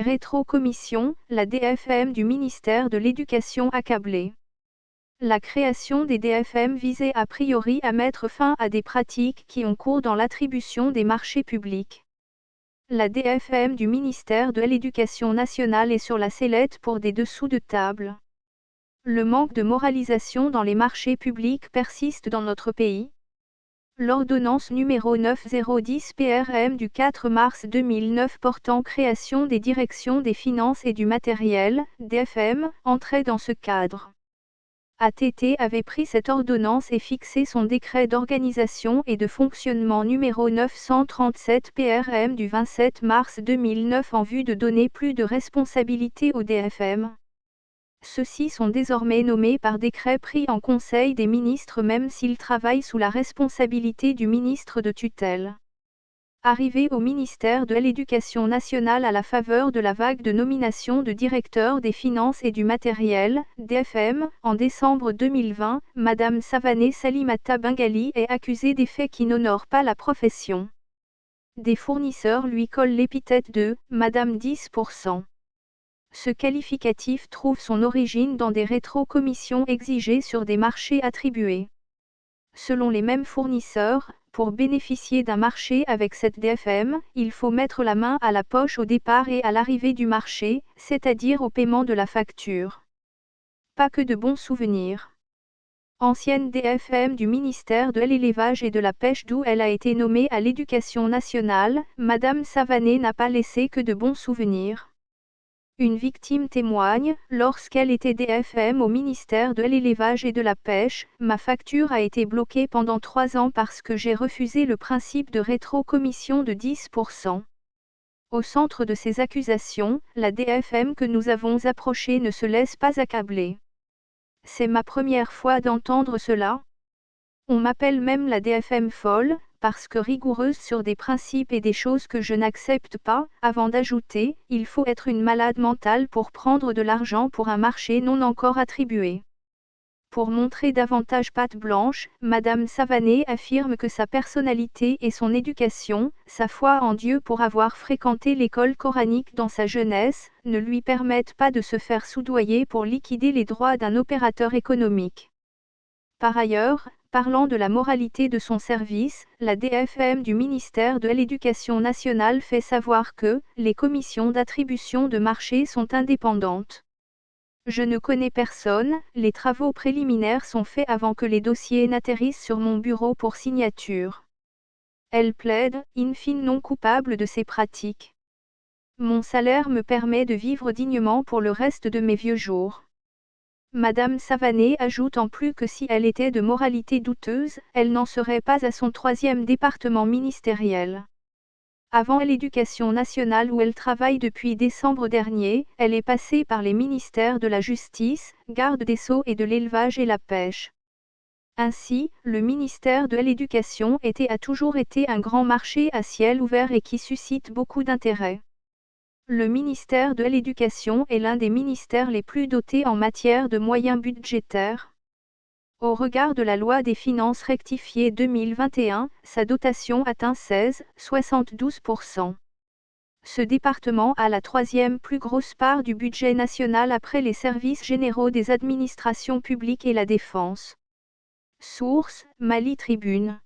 Rétrocommission, la DFM du ministère de l'Éducation accablée. La création des DFM visait a priori à mettre fin à des pratiques qui ont cours dans l'attribution des marchés publics. La DFM du ministère de l'Éducation nationale est sur la sellette pour des dessous de table. Le manque de moralisation dans les marchés publics persiste dans notre pays. L'ordonnance numéro 9010 PRM du 4 mars 2009 portant création des directions des finances et du matériel, DFM, entrait dans ce cadre. ATT avait pris cette ordonnance et fixé son décret d'organisation et de fonctionnement numéro 937 PRM du 27 mars 2009 en vue de donner plus de responsabilité aux DFM. Ceux-ci sont désormais nommés par décret pris en Conseil des ministres même s'ils travaillent sous la responsabilité du ministre de tutelle. Arrivé au ministère de l'Éducation nationale à la faveur de la vague de nomination de directeurs des finances et du matériel, DFM, en décembre 2020, Madame Savané Salimata Bengali est accusée des faits qui n'honorent pas la profession. Des fournisseurs lui collent l'épithète de « Madame 10%. Ce qualificatif trouve son origine dans des rétrocommissions exigées sur des marchés attribués. Selon les mêmes fournisseurs, pour bénéficier d'un marché avec cette DFM, il faut mettre la main à la poche au départ et à l'arrivée du marché, c'est-à-dire au paiement de la facture. Pas que de bons souvenirs. Ancienne DFM du ministère de l'Élevage et de la Pêche d'où elle a été nommée à l'Éducation nationale, Madame Savané n'a pas laissé que de bons souvenirs. Une victime témoigne, lorsqu'elle était DFM au ministère de l'Élevage et de la Pêche, ma facture a été bloquée pendant 3 ans parce que j'ai refusé le principe de rétrocommission de 10%. Au centre de ces accusations, la DFM que nous avons approchée ne se laisse pas accabler. C'est ma première fois d'entendre cela. On m'appelle même la DFM folle, parce que rigoureuse sur des principes et des choses que je n'accepte pas, avant d'ajouter, il faut être une malade mentale pour prendre de l'argent pour un marché non encore attribué. Pour montrer davantage patte blanche, Madame Savané affirme que sa personnalité et son éducation, sa foi en Dieu pour avoir fréquenté l'école coranique dans sa jeunesse, ne lui permettent pas de se faire soudoyer pour liquider les droits d'un opérateur économique. Par ailleurs, parlant de la moralité de son service, la DFM du ministère de l'Éducation nationale fait savoir que les commissions d'attribution de marché sont indépendantes. Je ne connais personne, les travaux préliminaires sont faits avant que les dossiers n'atterrissent sur mon bureau pour signature. Elle plaide, in fine non coupable de ces pratiques. Mon salaire me permet de vivre dignement pour le reste de mes vieux jours. Madame Savané ajoute en plus que si elle était de moralité douteuse, elle n'en serait pas à son 3e département ministériel. Avant l'Éducation nationale où elle travaille depuis décembre dernier, elle est passée par les ministères de la Justice, Garde des Sceaux et de l'Élevage et la Pêche. Ainsi, le ministère de l'Éducation a toujours été un grand marché à ciel ouvert et qui suscite beaucoup d'intérêt. Le ministère de l'Éducation est l'un des ministères les plus dotés en matière de moyens budgétaires. Au regard de la loi des finances rectifiée 2021, sa dotation atteint 16,72%. Ce département a la 3e plus grosse part du budget national après les services généraux des administrations publiques et la défense. Source, Mali Tribune.